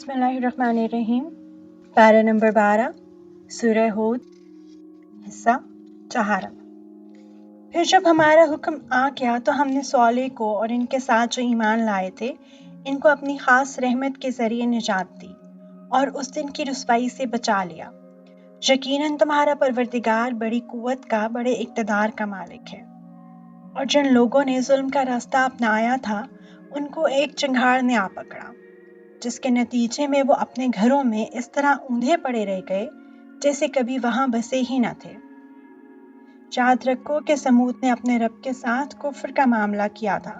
बिस्मिल्लाहिर्रहमानिर्रहीम। Para number 12, सूरह हूद, हिस्सा 4। फिर जब हमारा हुक्म आ गया तो हमने सौले को और इनके साथ जो ईमान लाए थे इनको अपनी ख़ास रहमत के ज़रिए निजात दी और उस दिन की रुसवाई से बचा लिया। यकीनन तुम्हारा परवरदिगार बड़ी कुव्वत का, बड़े इक़्तिदार का मालिक है। और जिन लोगों ने जुल्म का रास्ता अपनाया था उनको एक चिंगार ने आ पकड़ा, जिसके नतीजे में वो अपने घरों में इस तरह ऊंधे पड़े रह गए जैसे कभी वहां बसे ही न थे। याद रखो कि समूद ने अपने रब के साथ कुफ्र का मामला किया था।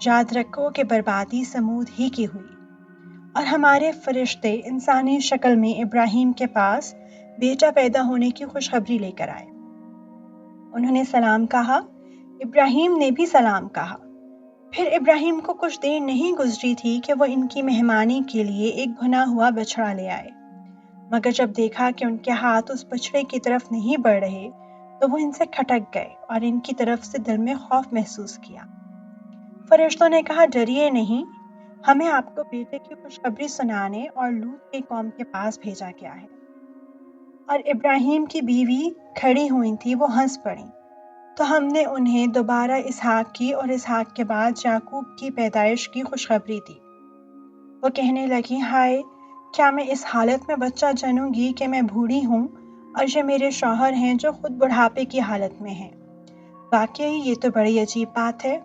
याद रखो कि बर्बादी समूद ही की हुई। और हमारे फरिश्ते इंसानी शक्ल में इब्राहिम के पास बेटा पैदा होने की खुशखबरी लेकर आए। उन्होंने सलाम कहा, इब्राहिम ने भी सलाम कहा। फिर इब्राहिम को कुछ देर नहीं गुजरी थी कि वो इनकी मेहमानी के लिए एक भुना हुआ बछड़ा ले आए, मगर जब देखा कि उनके हाथ उस बछड़े की तरफ नहीं बढ़ रहे तो वो इनसे खटक गए और इनकी तरफ से दिल में खौफ महसूस किया। फरिश्तों ने कहा, डरिए नहीं, हमें आपको बेटे की खुशखबरी सुनाने और लूत के कौम के पास भेजा गया है। और इब्राहिम की बीवी खड़ी हुई थी, वो हंस पड़ी तो हमने उन्हें दोबारा इसहाक की और इसहाक के बाद याकूब की पैदाइश की खुशखबरी दी। वो कहने लगी, हाय, क्या मैं इस हालत में बच्चा जनूंगी कि मैं बूढ़ी हूँ और ये मेरे शौहर हैं जो खुद बुढ़ापे की हालत में हैं। वाकई ये तो बड़ी अजीब बात है।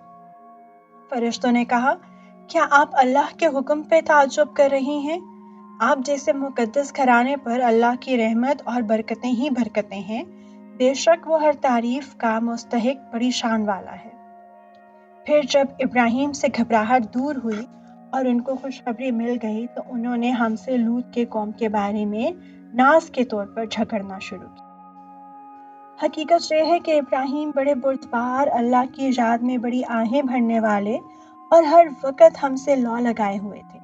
फरिश्तों ने कहा, क्या आप अल्लाह के हुक्म पे ताज्जुब कर रही हैं? आप जैसे मुकद्दस घराने पर अल्लाह की रहमत और बरकतें ही बरकतें हैं। बेशक वो हर तारीफ का मुस्तहिक बड़ी शान वाला है। फिर जब इब्राहिम से घबराहट दूर हुई और उनको खुशखबरी मिल गई तो उन्होंने हमसे लूत के कौम के बारे में नाज के तौर पर झगड़ना शुरू किया। हकीकत यह है कि इब्राहिम बड़े बुर्दबार, अल्लाह की याद में बड़ी आहें भरने वाले और हर वक्त हमसे लौ लगाए हुए थे।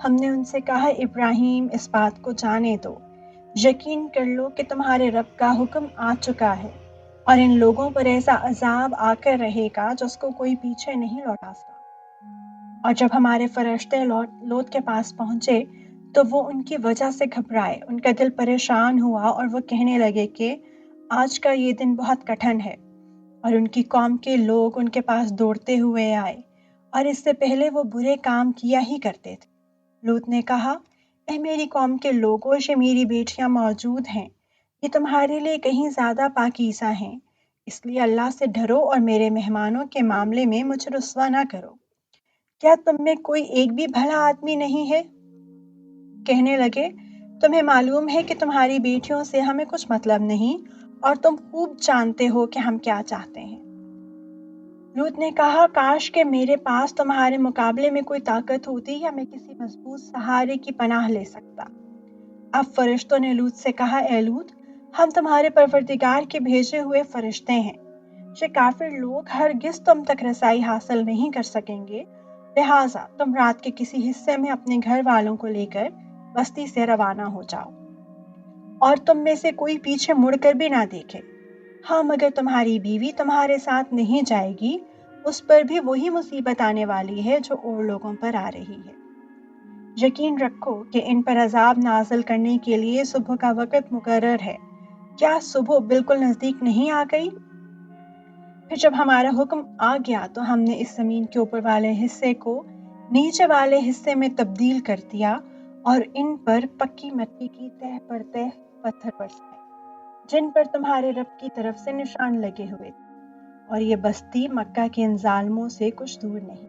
हमने उनसे कहा, इब्राहिम, इस बात को जाने दो, यकीन कर लो कि तुम्हारे रब का हुक्म आ चुका है और इन लोगों पर ऐसा अजाब आकर रहेगा जिसको कोई पीछे नहीं लौटा सकता। और जब हमारे फरिश्ते लोत के पास पहुंचे तो वो उनकी वजह से घबराए, उनका दिल परेशान हुआ और वो कहने लगे कि आज का ये दिन बहुत कठिन है। और उनकी कौम के लोग उनके पास दौड़ते हुए आए और इससे पहले वो बुरे काम किया ही करते थे। लूत ने कहा, ऐ मेरी कौम के लोगों, ये मेरी बेटियां मौजूद हैं, ये तुम्हारे लिए कहीं ज़्यादा पाकीज़ा हैं, इसलिए अल्लाह से डरो और मेरे मेहमानों के मामले में मुझे रुस्वा ना करो। क्या तुम में कोई एक भी भला आदमी नहीं है? कहने लगे, तुम्हें मालूम है कि तुम्हारी बेटियों से हमें कुछ मतलब नहीं और तुम खूब जानते हो कि हम क्या चाहते हैं। लूत ने कहा, काश के मेरे पास तुम्हारे मुकाबले में कोई ताकत होती या मैं किसी मजबूत सहारे की पनाह ले सकता। अब फरिश्तों ने लूत से कहा, ए लूत, हम तुम्हारे परवरदिगार के भेजे हुए फरिश्ते हैं। ये काफिर लोग हरगिज तुम तक रसाई हासिल नहीं कर सकेंगे, लिहाजा तुम रात के किसी हिस्से में अपने घर वालों को लेकर बस्ती से रवाना हो जाओ और तुम में से कोई पीछे मुड़कर भी ना देखे। हाँ, मगर तुम्हारी बीवी तुम्हारे साथ नहीं जाएगी, उस पर भी वही मुसीबत आने वाली है जो और लोगों पर आ रही है। यकीन रखो कि इन पर अजाब नाजिल करने के लिए सुबह का वक़्त मुकर्रर है। क्या सुबह बिल्कुल नज़दीक नहीं आ गई? फिर जब हमारा हुक्म आ गया तो हमने इस ज़मीन के ऊपर वाले हिस्से को नीचे वाले हिस्से में तब्दील कर दिया और इन पर पक्की मिट्टी की तह पर तह पत्थर बरसाए, जिन पर तुम्हारे रब की तरफ से निशान लगे हुए थे। और ये बस्ती मक्का के इन जालिमों से कुछ दूर नहीं।